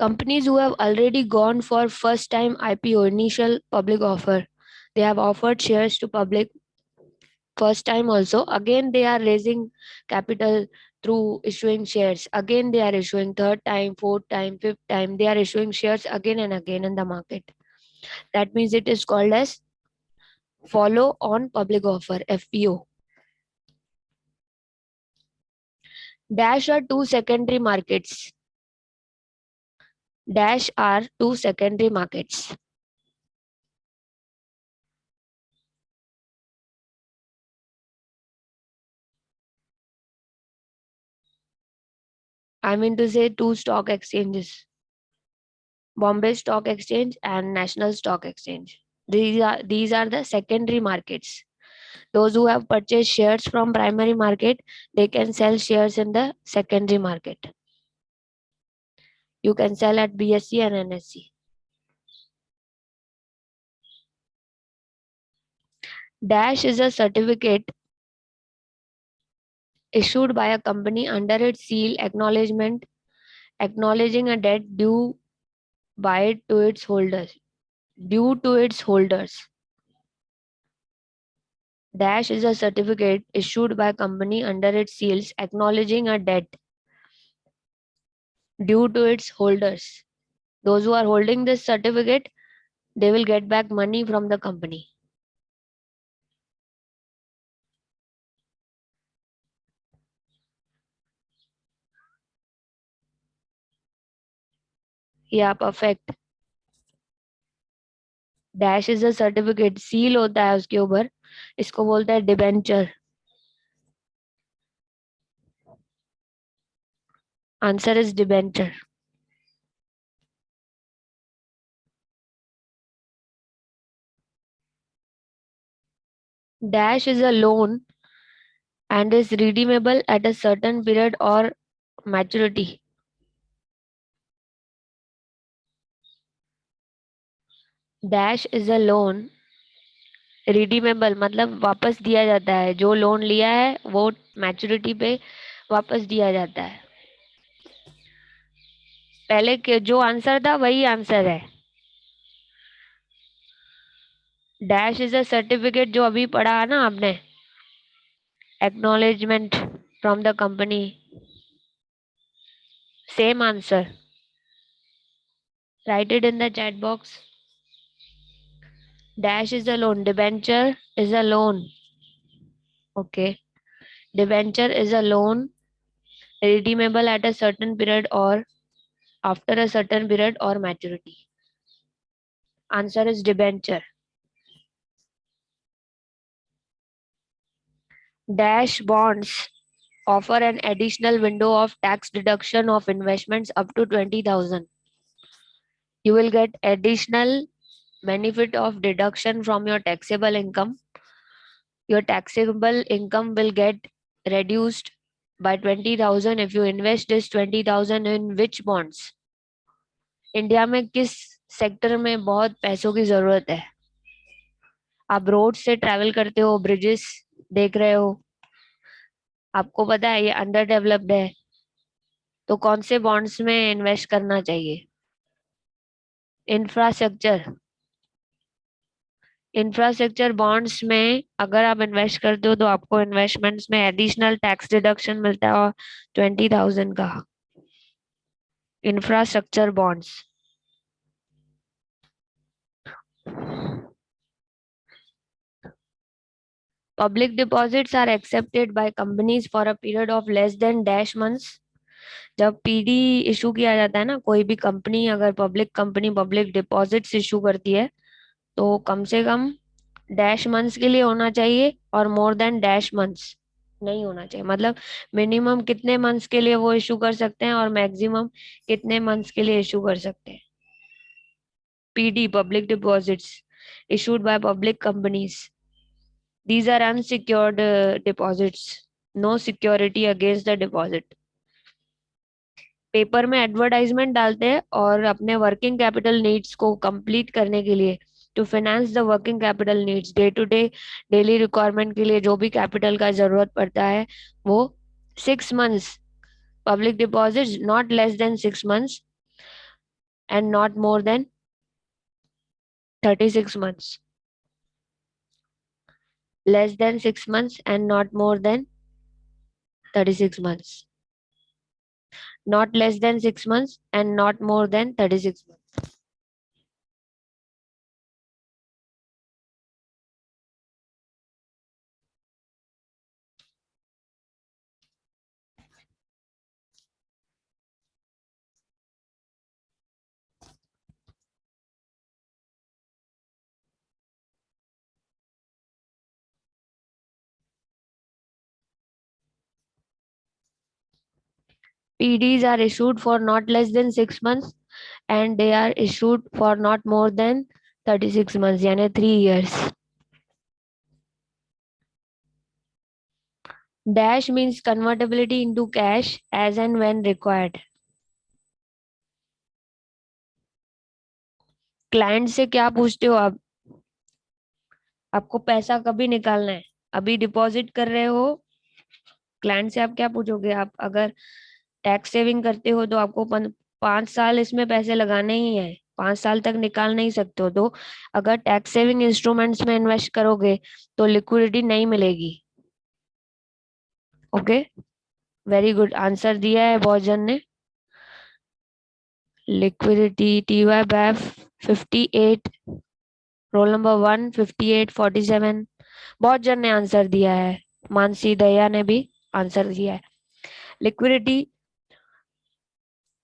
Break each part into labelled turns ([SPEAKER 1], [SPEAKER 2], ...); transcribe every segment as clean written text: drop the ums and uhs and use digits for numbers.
[SPEAKER 1] Companies who have already gone for first time IPO, initial public offer, they have offered shares to public first time also. Again, they are raising capital through issuing shares. Again, they are issuing third time, fourth time, fifth time. They are issuing shares again and again in the market. That means it is called as follow on public offer, FPO. Dash are two secondary markets. Dash are two secondary markets. I mean to say two stock exchanges, Bombay Stock Exchange and National Stock Exchange. These are the secondary markets. Those who have purchased shares from primary market, they can sell shares in the secondary market. You can sell at BSE and NSE. Dash is a certificate issued by a company under its seal acknowledging a debt due by it to its holders. Due to its holders. Dash is a certificate issued by a company under its seals acknowledging a debt due to its holders. Those who are holding this certificate, they will get back money from the company. Yeah, perfect. Dash is a certificate, seal होता है उसके ऊपर, इसको बोलते हैं debenture. Answer is debenture. Dash is a loan and is redeemable at a certain period or maturity. Dash is a loan redeemable मतलब वापस दिया जाता है. जो लोन लिया है वो मैच्योरिटी पे वापस दिया जाता है. पहले के जो आंसर था वही आंसर है. डैश इज अ सर्टिफिकेट जो अभी पढ़ा है ना आपने, acknowledgement from the company. Same answer. Write it in the chat box. Dash is a loan. Debenture is a loan. Okay. Debenture is a loan redeemable at a certain period or after a certain period or maturity. Answer is debenture. Dash bonds offer an additional window of tax deduction of investments up to 20,000. You will get additional benefit of deduction from your taxable income. Your taxable income will get reduced by 20,000 if you invest this 20,000 in which bonds. India में किस sector में बहुत पैसों की जरूरत है? आप road से ट्रैवल करते हो, ब्रिजेस देख रहे हो, आपको पता है ये अंडर डेवलप्ड है, तो कौन से बॉन्ड्स में इन्वेस्ट करना चाहिए? इंफ्रास्ट्रक्चर. इंफ्रास्ट्रक्चर बॉन्ड्स में अगर आप इन्वेस्ट करते हो तो आपको इन्वेस्टमेंट्स में एडिशनल टैक्स डिडक्शन मिलता है और 20,000 का. Infrastructure bonds. Public deposits are accepted by companies for a period of less than dash months. जब पीडी इशू किया जाता है ना, कोई भी कंपनी अगर पब्लिक डिपॉजिट्स इशू करती है तो कम से कम डैश मंथ्स के लिए होना चाहिए और मोर देन डैश मंथ्स नहीं होना चाहिए. मतलब मिनिमम कितने मंथ्स के लिए वो इशू कर सकते हैं और मैक्सिमम कितने मंथ्स के लिए इशू कर सकते हैं. PD, public deposits issued by public companies. These are unsecured deposits. No security against the deposit. Paper में एडवर्टाइजमेंट डालते हैं और अपने वर्किंग कैपिटल नीड्स को कंप्लीट करने के लिए, to finance the working capital needs, day to day daily requirement के लिए जो भी कैपिटल का जरूरत पड़ता है वो 6 months. Public deposit not less than 6 months. and not more than 36 months. Less than 6 months and not more than 36 months. Not less than 6 months and not more than 36 months. PDs are issued for not less than 6 months and they are issued for not more than 36 months, यानी 3 years. Dash means convertibility into cash as and when required. Client से क्या पूछते हो आप? आपको पैसा कभी निकालना है? अभी डिपॉजिट कर रहे हो, क्लाइंट से आप क्या पूछोगे? आप अगर टैक्स सेविंग करते हो तो आपको 5 साल इसमें पैसे लगाने ही है, 5 साल तक निकाल नहीं सकते हो। तो अगर टैक्स सेविंग इंस्ट्रूमेंट्स में इन्वेस्ट करोगे तो लिक्विडिटी नहीं मिलेगी। ओके, वेरी गुड, आंसर दिया है बहुत जन ने। Liquidity TY BAF 58, roll number 1 5847, बहुत जन ने आंसर दिया है। मानसी दया ने भी आंसर दिया है। Liquidity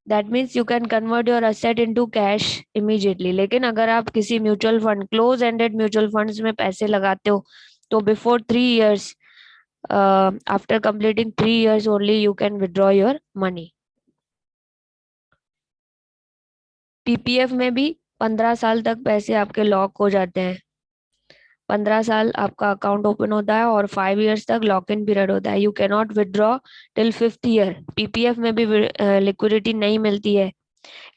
[SPEAKER 1] that means you can convert your asset into cash immediately. लेकिन अगर आप किसी mutual fund, close ended mutual funds में पैसे लगाते हो तो before 3 years, after completing 3 years only you can withdraw your money. PPF में भी 15 साल तक पैसे आपके लॉक हो जाते हैं। 15 साल आपका अकाउंट ओपन होता है और 5 years तक लॉक इन पीरियड होता है। You can not withdraw till 5th year। PPF में भी लिक्विडिटी नहीं मिलती है,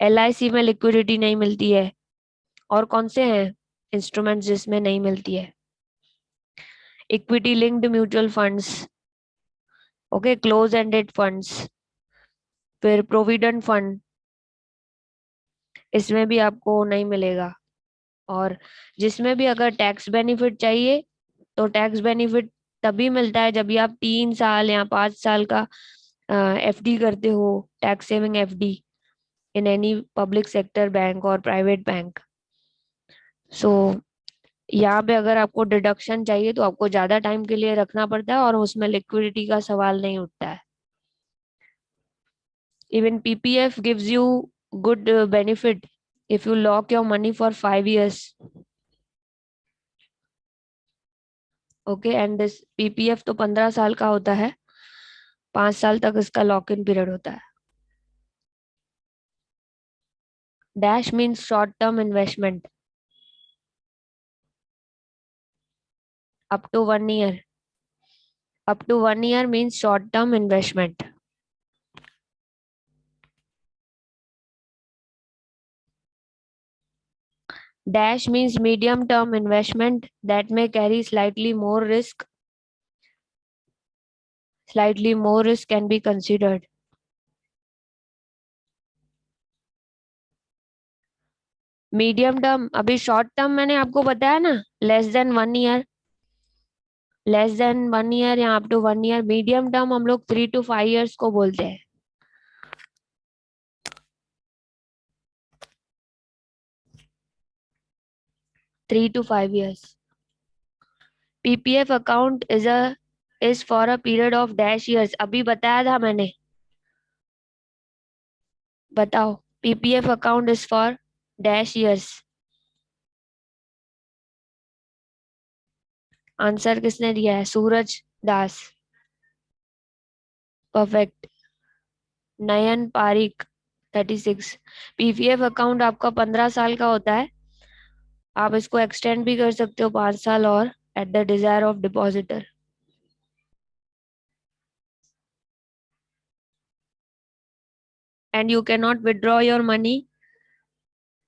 [SPEAKER 1] LIC में लिक्विडिटी नहीं मिलती है। और कौन से हैं इंस्ट्रूमेंट्स जिसमें नहीं मिलती है? Equity linked mutual funds, okay, close ended funds, फिर प्रोविडेंट फंड, इसमें भी आपको नहीं मिलेगा। और जिसमें भी अगर टैक्स बेनिफिट चाहिए तो टैक्स बेनिफिट तभी मिलता है जब भी आप 3 साल या 5 साल का FD करते हो, tax saving FD in any public sector bank और प्राइवेट बैंक। सो यहाँ पे अगर आपको डिडक्शन चाहिए तो आपको ज्यादा टाइम के लिए रखना पड़ता है और उसमें लिक्विडिटी का सवाल नहीं उठता है। Even PPF gives you good benefit if you lock your money for 5 years, okay, and this PPF तो 15 साल का होता है, 5 साल तक इसका लॉक इन पीरियड होता है। Dash means short term investment up to 1 year. Up to 1 year means short term investment. Dash means medium term investment that may carry slightly more risk. Slightly more risk can be considered. Medium term, अभी short term मैंने आपको बताया ना, less than 1 year, less than 1 year या up to 1 year। Medium term हम लोग 3 to 5 years को बोलते हैं। Three to 5 years। PPF account is for a period of dash years। अभी बताया था मैंने, बताओ। PPF account is for dash years। Answer किसने दिया है? सूरज दास, परफेक्ट। नयन पारिक 36। PPF अकाउंट आपका 15 साल का होता है, आप इसको एक्सटेंड भी कर सकते हो 5 साल और, at the desire of depositor. And you can not withdraw your money,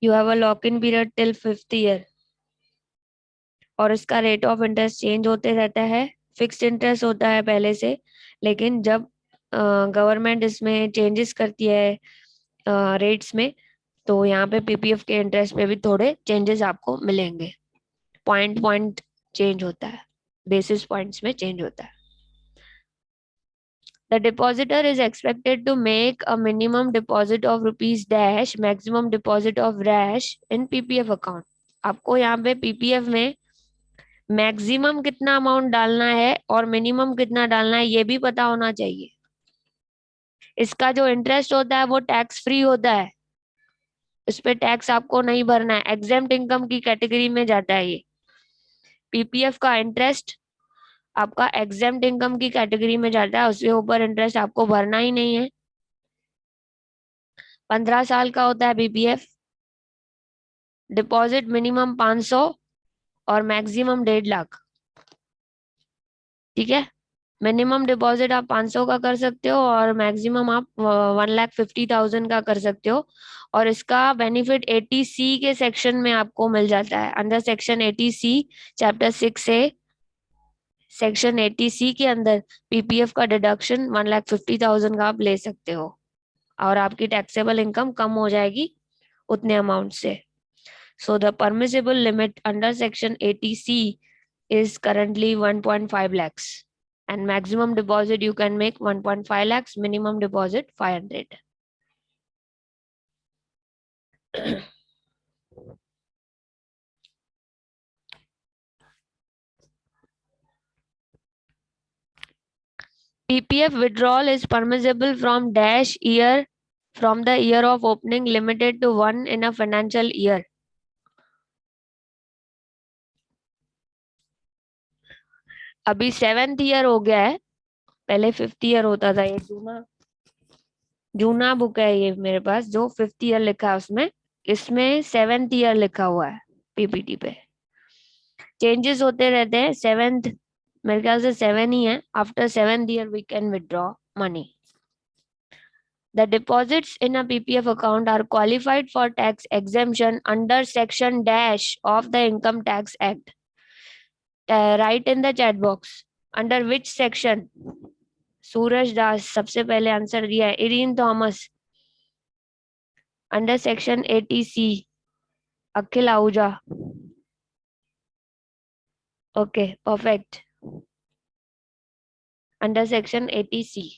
[SPEAKER 1] you have a lock in period till 5th year। और इसका रेट ऑफ इंटरेस्ट चेंज होते रहता है, फिक्स्ड इंटरेस्ट होता है पहले से, लेकिन जब गवर्नमेंट इसमें चेंजेस करती है रेट्स में, तो यहाँ पे पीपीएफ के इंटरेस्ट में भी थोड़े चेंजेस आपको मिलेंगे, पॉइंट पॉइंट चेंज होता है, बेसिस पॉइंट्स में चेंज होता है. The depositor is expected to make a minimum deposit of rupees dash, maximum deposit of dash in PPF account. आपको यहाँ पे पीपीएफ में मैक्सिमम कितना अमाउंट डालना है और मिनिमम कितना डालना है ये भी पता होना चाहिए. इसका जो इंटरेस्ट होता है वो टैक्स फ्री होता है, इस पे टैक्स आपको नहीं भरना है, एग्जेम्प्ट इनकम की कैटेगरी में जाता है ये. पीपीएफ का इंटरेस्ट आपका एग्जेम्प्ट इनकम की कैटेगरी में जाता है, उसके ऊपर इंटरेस्ट आपको भरना ही नहीं है. 15 साल का होता है पीपीएफ. डिपॉजिट मिनिमम 500 और मैक्सिमम 1.5 लाख. ठीक है, मिनिमम डिपॉजिट आप 500 का कर सकते हो और मैक्सिमम आप 1,50,000 का कर सकते हो. और इसका बेनिफिट 80C के सेक्शन में आपको मिल जाता है, under section 80C chapter 6A section 80C के अंदर पीपीएफ का डिडक्शन 1,50,000 का आप ले सकते हो और आपकी टैक्सेबल इनकम कम हो जाएगी उतने अमाउंट से. So the permissible limit under section 80C is currently 1.5 lakhs and maximum deposit you can make 1.5 lakhs, minimum deposit 500. PPF withdrawal is permissible from dash year from the year of opening limited to one in a financial year. अभी 7th year हो गया है, पहले 5th year होता था. ये जूना book है ये मेरे पास, जो 5th ईयर लिखा है उसमें, इसमें 7th ईयर लिखा हुआ है पीपीटी पे. चेंजेस होते रहते हैं. 7th मेरे ख्याल से 7 ही है. After 7th year we can withdraw money. The deposits in a PPF account are qualified for tax exemption under section dash of the Income Tax Act. Write in the chat box under which section. सूरज दास सबसे पहले answer दिया है. Irene Thomas under section 80C. Akhil Ahuja. Okay perfect. Under section 80C.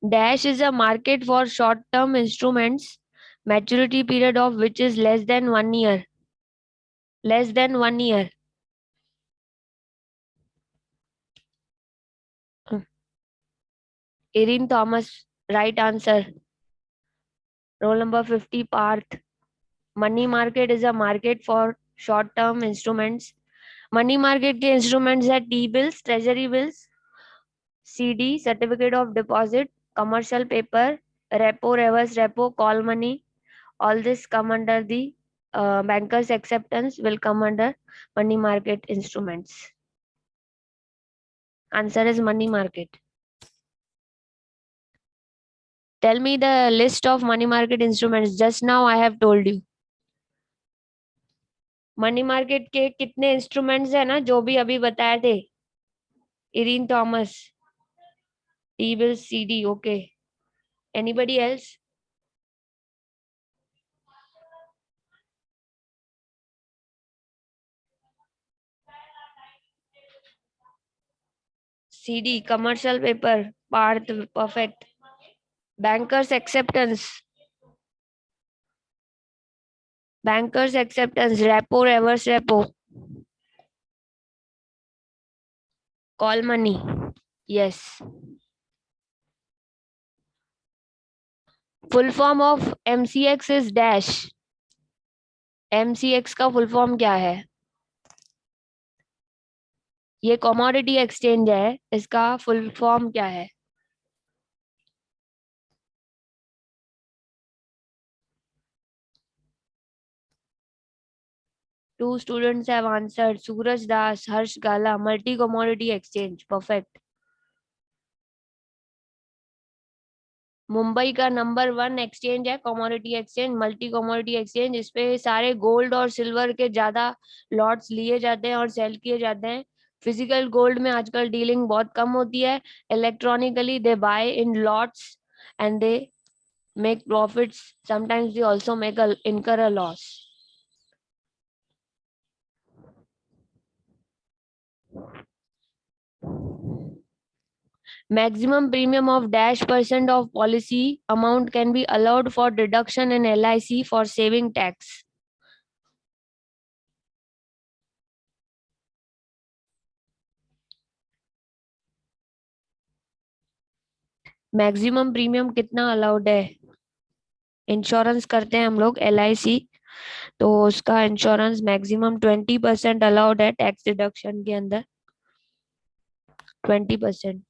[SPEAKER 1] Dash is a market for short-term instruments, maturity period of which is less than 1 year. Less than 1 year. Erin Thomas, right answer. Roll number 50, Parth. Money market is a market for short-term instruments. Money market के instruments है T-bills, treasury bills, CD, certificate of deposit, commercial paper, repo, reverse repo, call money. All this come under the bankers acceptance will come under money market instruments. Answer is money market. Tell me the list of money market instruments. Just now I have told you. Money market के कितने instruments है ना, जो भी अभी बताए थे. Irene Thomas, T bill, CD. Okay, anybody else? CD, commercial paper, Parth. Perfect. Bankers acceptance. Bankers acceptance, repo, reverse repo, call money. Yes. Full form of MCX is dash. MCX का फुल फॉर्म क्या है? ये commodity exchange है, इसका full form क्या है? Two students have answered. Suraj Das, Harsh Gala, multi commodity exchange. Perfect. Mumbai का number 1 exchange है commodity exchange, multi commodity exchange. इस पे सारे गोल्ड और सिल्वर के ज्यादा लॉट्स लिए जाते हैं और सेल किए जाते हैं. फिजिकल गोल्ड में आजकल डीलिंग बहुत कम होती है, electronically they buy in lots and they make profits. Sometimes they also incur a loss. Maximum premium of dash percent of policy amount can be allowed for deduction in LIC for saving tax. Maximum premium कितना allowed है? Insurance करते हैं हम लोग LIC, तो उसका insurance maximum 20% allowed है tax deduction के अंदर, 20%।